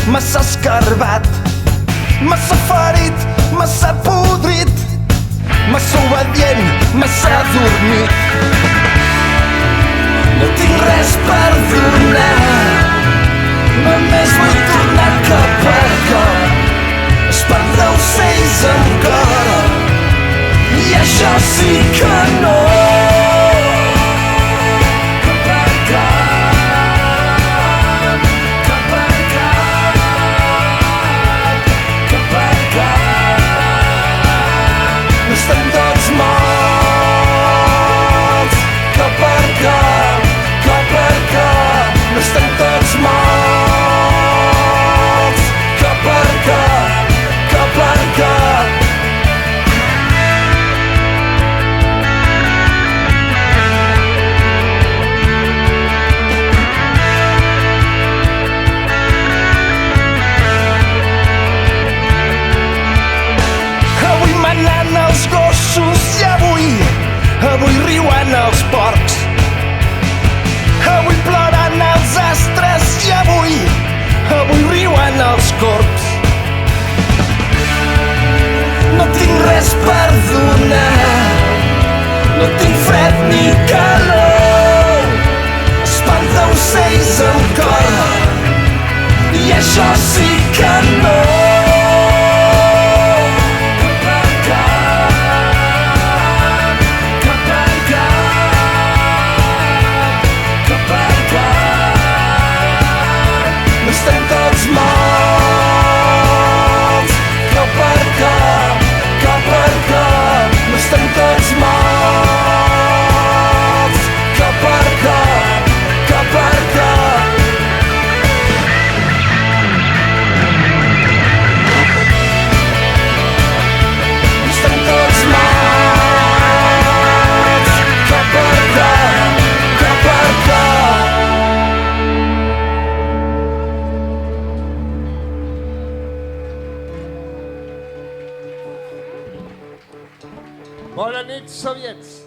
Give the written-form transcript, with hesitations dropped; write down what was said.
massa escarbat, massa ferit, massa podrit, massa obedient, massa adormit. No tinc res per donar, només vull tornar cap a cor, espandre ocells amb cor, i això sí que no. Estem tots morts, cop per cop, cop per cop. No estem tots morts, cop per cop, cop per cop. Avui manant els gossos i avui riuen els porcs, avui ploren els astres i avui riuen els corbs. No tinc res per donar, no tinc fred ni calor, espanta ocells amb cor, i això sí que no. Estem tots morts, cop per cop, cop per cop. No estem tots morts, cop per cop, cop per cop. Estem tots morts, cop per cop, cop per cop. Bona nit, soviets!